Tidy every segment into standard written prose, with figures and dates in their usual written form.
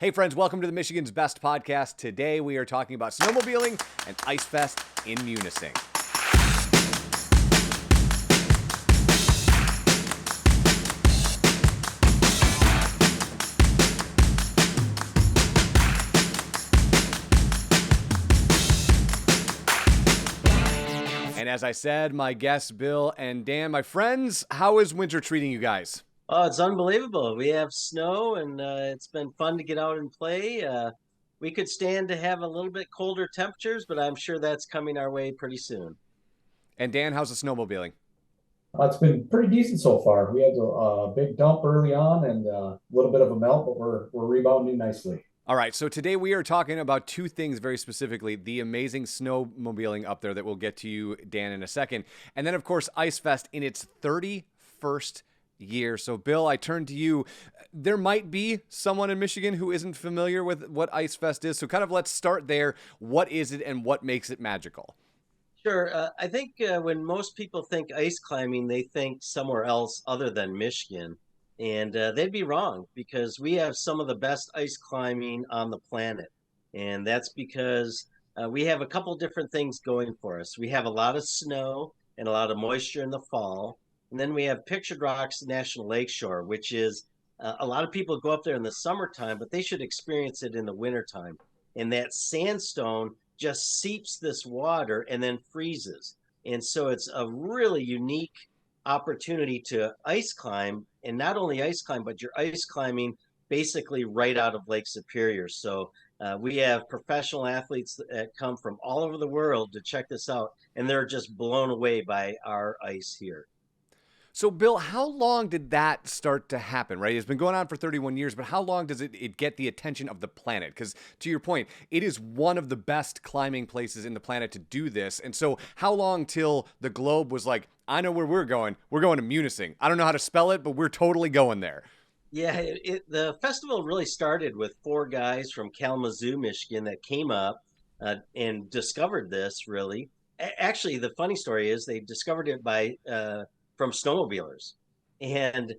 Hey friends, welcome to the Michigan's Best Podcast. Today we are talking about snowmobiling and Ice Fest in Munising. And as I said, my guests Bill and Dan, my friends, how is winter treating you guys? Oh, it's unbelievable. We have snow and it's been fun to get out and play. We could stand to have a little bit colder temperatures, but I'm sure that's coming our way pretty soon. And Dan, how's the snowmobiling? It's been pretty decent so far. We had a big dump early on and a little bit of a melt, but we're rebounding nicely. All right, so today we are talking about two things very specifically: the amazing snowmobiling up there that we'll get to you, Dan, in a second, and then, of course, Ice Fest in its 31st year. So, Bill, I turn to you. There might be someone in Michigan who isn't familiar with what Ice Fest is, so kind of let's start there. What is it and what makes it magical? Sure. I think when most people think ice climbing, they think somewhere else other than Michigan. And they'd be wrong because we have some of the best ice climbing on the planet. And that's because we have a couple different things going for us. We have a lot of snow and a lot of moisture in the fall. And then we have Pictured Rocks National Lakeshore, which is a lot of people go up there in the summertime, but they should experience it in the wintertime. And that sandstone just seeps this water and then freezes. And so it's a really unique opportunity to ice climb, and not only ice climb, but you're ice climbing basically right out of Lake Superior. So we have professional athletes that come from all over the world to check this out, and they're just blown away by our ice here. So, Bill, how long did that start to happen, right? It's been going on for 31 years, but how long does it get the attention of the planet? Because to your point, it is one of the best climbing places in the planet to do this. And so how long till the globe was like, I know where we're going. We're going to Munising. I don't know how to spell it, but we're totally going there. Yeah, the festival really started with four guys from Kalamazoo, Michigan, that came up and discovered this. Really, actually, the funny story is they discovered it by from snowmobilers, and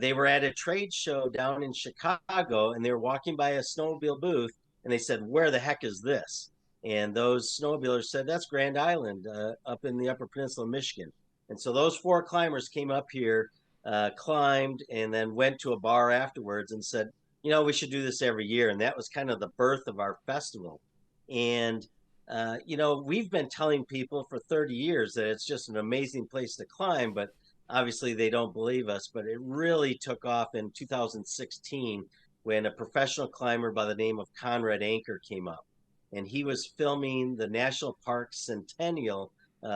they were at a trade show down in Chicago, and they were walking by a snowmobile booth, and they said, "Where the heck is this?" And those snowmobilers said, "That's Grand Island, up in the Upper Peninsula of Michigan." And so those four climbers came up here, climbed, and then went to a bar afterwards and said, we should do this every year. And that was kind of the birth of our festival. And, we've been telling people for 30 years that it's just an amazing place to climb, but obviously they don't believe us. But it really took off in 2016 when a professional climber by the name of Conrad Anker came up. And he was filming the National Park Centennial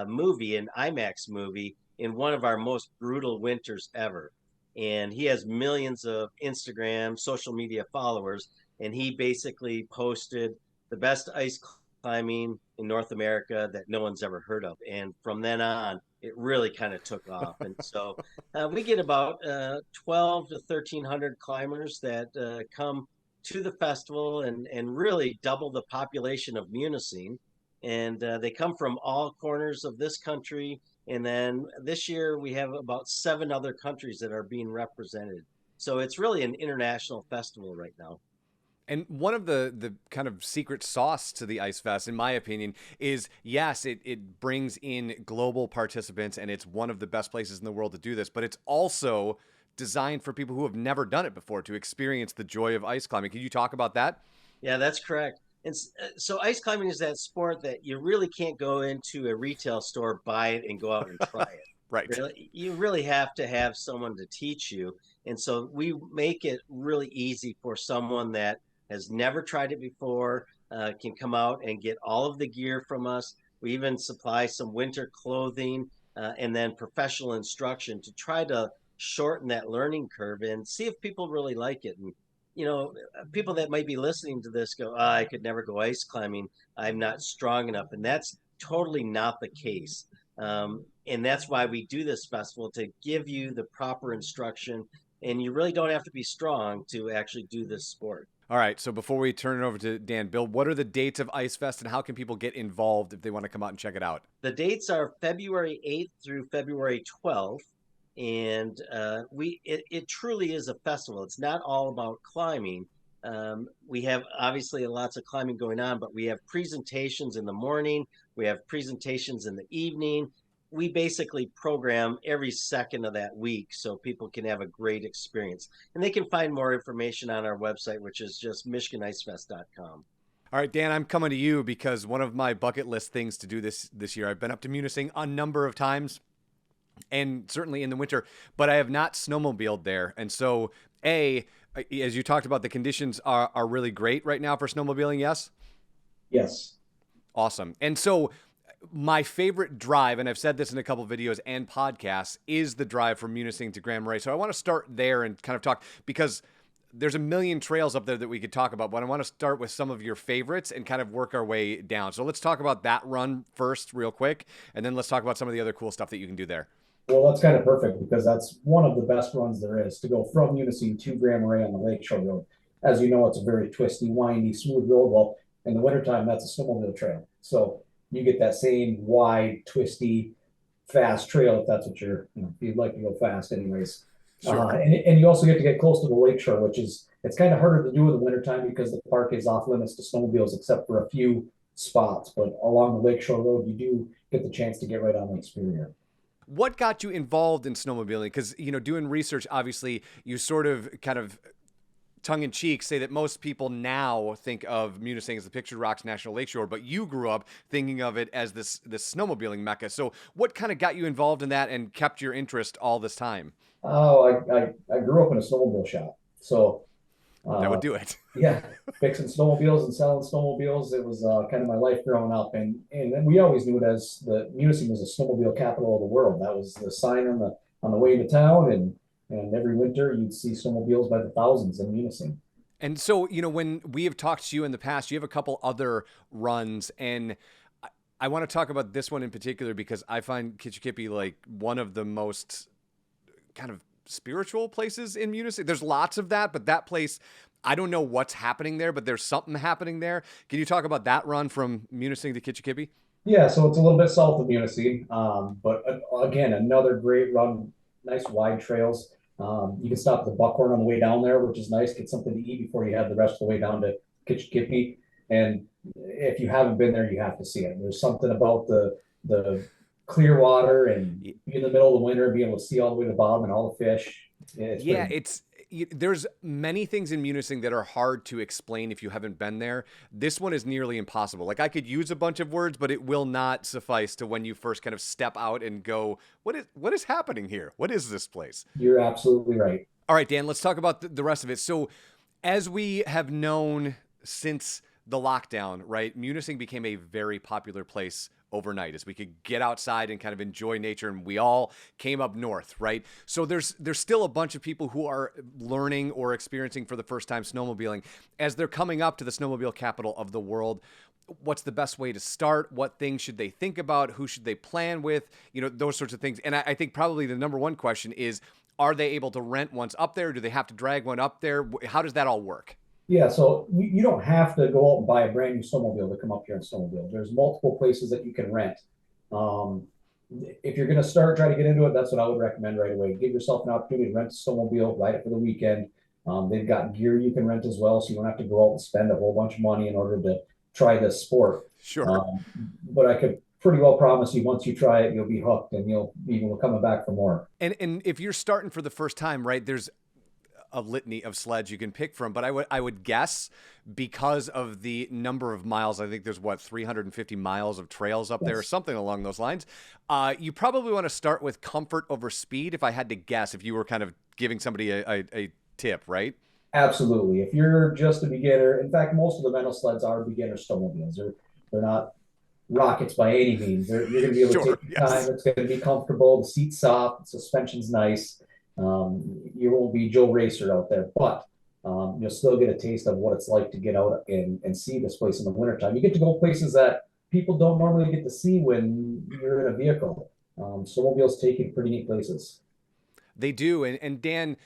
movie, an IMAX movie, in one of our most brutal winters ever. And he has millions of Instagram, social media followers. And he basically posted the best ice climbing in North America that no one's ever heard of. And from then on, it really kind of took off. And so we get about 12 to 1,300 climbers that come to the festival and really double the population of Munising. And they come from all corners of this country. And then this year we have about 7 other countries that are being represented. So it's really an international festival right now. And one of the kind of secret sauce to the Ice Fest, in my opinion, is yes, it brings in global participants, and it's one of the best places in the world to do this, but it's also designed for people who have never done it before to experience the joy of ice climbing. Can you talk about that? Yeah, that's correct. And so ice climbing is that sport that you really can't go into a retail store, buy it, and go out and try it. Right. Really, you really have to have someone to teach you. And so we make it really easy for someone that has never tried it before, can come out and get all of the gear from us. We even supply some winter clothing and then professional instruction to try to shorten that learning curve and see if people really like it. And people that might be listening to this go, I could never go ice climbing. I'm not strong enough. And that's totally not the case. And that's why we do this festival, to give you the proper instruction. And you really don't have to be strong to actually do this sport. All right, so before we turn it over to Dan, Bill, what are the dates of Ice Fest and how can people get involved if they want to come out and check it out? The dates are February 8th through February 12th. And it truly is a festival. It's not all about climbing. We have obviously lots of climbing going on, but we have presentations in the morning. We have presentations in the evening. We basically program every second of that week so people can have a great experience. And they can find more information on our website, which is just michiganicefest.com. All right, Dan, I'm coming to you because one of my bucket list things to do this year, I've been up to Munising a number of times, and certainly in the winter, but I have not snowmobiled there. And so, as you talked about, the conditions are really great right now for snowmobiling, yes? Yes. Awesome. And so my favorite drive, and I've said this in a couple videos and podcasts, is the drive from Munising to Grand Marais. So I want to start there and kind of talk, because there's a million trails up there that we could talk about, but I want to start with some of your favorites and kind of work our way down. So let's talk about that run first real quick, and then let's talk about some of the other cool stuff that you can do there. Well, that's kind of perfect because that's one of the best runs there is, to go from Munising to Grand Marais on the Lakeshore Road. As you know, it's a very twisty, windy, smooth road. Well, in the wintertime, that's a snowmobile trail. So you get that same wide, twisty, fast trail if that's what if you'd like to go fast anyways. Sure. And you also get to get close to the lakeshore, which it's kind of harder to do in the wintertime because the park is off limits to snowmobiles except for a few spots. But along the Lakeshore Road, you do get the chance to get right on Lake Superior. What got you involved in snowmobiling? Because, doing research, obviously, you sort of kind of tongue-in-cheek say that most people now think of Munising as the Pictured Rocks National Lakeshore, but you grew up thinking of it as this snowmobiling mecca. So what kind of got you involved in that and kept your interest all this time? Oh, I grew up in a snowmobile shop. So that would do it. Yeah, fixing snowmobiles and selling snowmobiles. It was kind of my life growing up. And we always knew it as the Munising was the snowmobile capital of the world. That was the sign on the way to town. And every winter you'd see snowmobiles by the thousands in Munising. And so, when we have talked to you in the past, you have a couple other runs, and I want to talk about this one in particular because I find Kitchikippy like one of the most kind of spiritual places in Munising. There's lots of that, but that place, I don't know what's happening there, but there's something happening there. Can you talk about that run from Munising to Kitchikippy? Yeah, so it's a little bit south of Munising, but again, another great run, nice wide trails. You can stop at the Buckhorn on the way down there, which is nice. Get something to eat before you head the rest of the way down to Kitchikippy. And if you haven't been there, you have to see it. There's something about the clear water and be in the middle of the winter, be able to see all the way to the bottom and all the fish. There's many things in Munising that are hard to explain if you haven't been there. This one is nearly impossible. Like, I could use a bunch of words, but it will not suffice to when you first kind of step out and go, what is happening here? What is this place? You're absolutely right. All right, Dan, let's talk about the rest of it. So as we have known since the lockdown, right, Munising became a very popular place overnight as we could get outside and kind of enjoy nature, and we all came up north, right? So there's still a bunch of people who are learning or experiencing for the first time snowmobiling. As they're coming up to the snowmobile capital of the world, what's the best way to start? What things should they think about? Who should they plan with? Those sorts of things. And I think probably the number one question is, are they able to rent once up there? Do they have to drag one up there? How does that all work? Yeah, so you don't have to go out and buy a brand new snowmobile to come up here and snowmobile. There's multiple places that you can rent. If you're going to try to get into it, that's what I would recommend right away. Give yourself an opportunity to rent a snowmobile, ride it for the weekend. They've got gear you can rent as well, so you don't have to go out and spend a whole bunch of money in order to try this sport. Sure. But I could pretty well promise you, once you try it, you'll be hooked and you'll be coming back for more. And if you're starting for the first time, right, there's a litany of sleds you can pick from, but I would guess because of the number of miles, I think there's 350 miles of trails up there or something along those lines. You probably want to start with comfort over speed. If I had to guess, if you were kind of giving somebody a tip, right? Absolutely. If you're just a beginner, in fact, most of the rental sleds are beginner snowmobiles. They're not rockets by any means. You're going to be able to take your time. It's going to be comfortable. The seat's soft. The suspension's nice. You won't be Joe Racer out there, but you'll still get a taste of what it's like to get out and see this place in the wintertime. You get to go places that people don't normally get to see when you're in a vehicle. Snowmobiles take you to pretty neat places. They do. And Dan,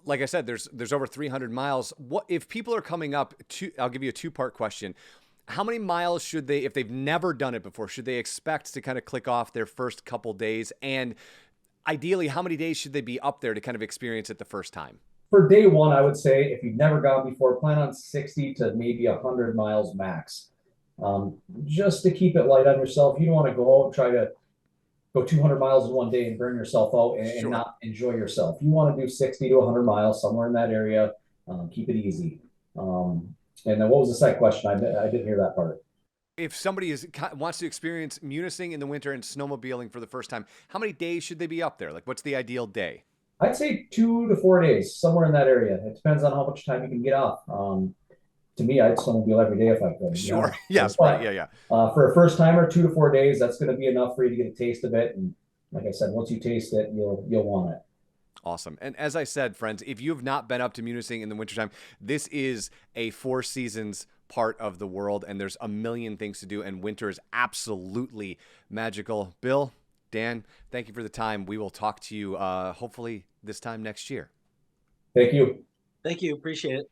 like I said, there's over 300 miles. What if people are coming up to, I'll give you a two-part question. How many miles should they, if they've never done it before, should they expect to kind of click off their first couple days? And ideally, how many days should they be up there to kind of experience it the first time? For day one, I would say if you've never gone before, plan on 60 to maybe 100 miles max. Just to keep it light on yourself. You don't want to go out and try to go 200 miles in one day and burn yourself out and not enjoy yourself. You want to do 60 to 100 miles somewhere in that area. Keep it easy. And then what was the second question? I didn't hear that part. If somebody wants to experience Munising in the winter and snowmobiling for the first time, how many days should they be up there? Like, what's the ideal day? I'd say 2 to 4 days, somewhere in that area. It depends on how much time you can get off. To me, I'd snowmobile every day if I could. Sure. You know? Yes. But, right. Yeah. for a first timer, 2 to 4 days, that's going to be enough for you to get a taste of it. And like I said, once you taste it, you'll want it. Awesome. And as I said, friends, if you have not been up to Munising in the wintertime, this is a Four Seasons part of the world, and there's a million things to do, and winter is absolutely magical. Bill, Dan, thank you for the time. We will talk to you hopefully this time next year. Thank you. Thank you. Appreciate it.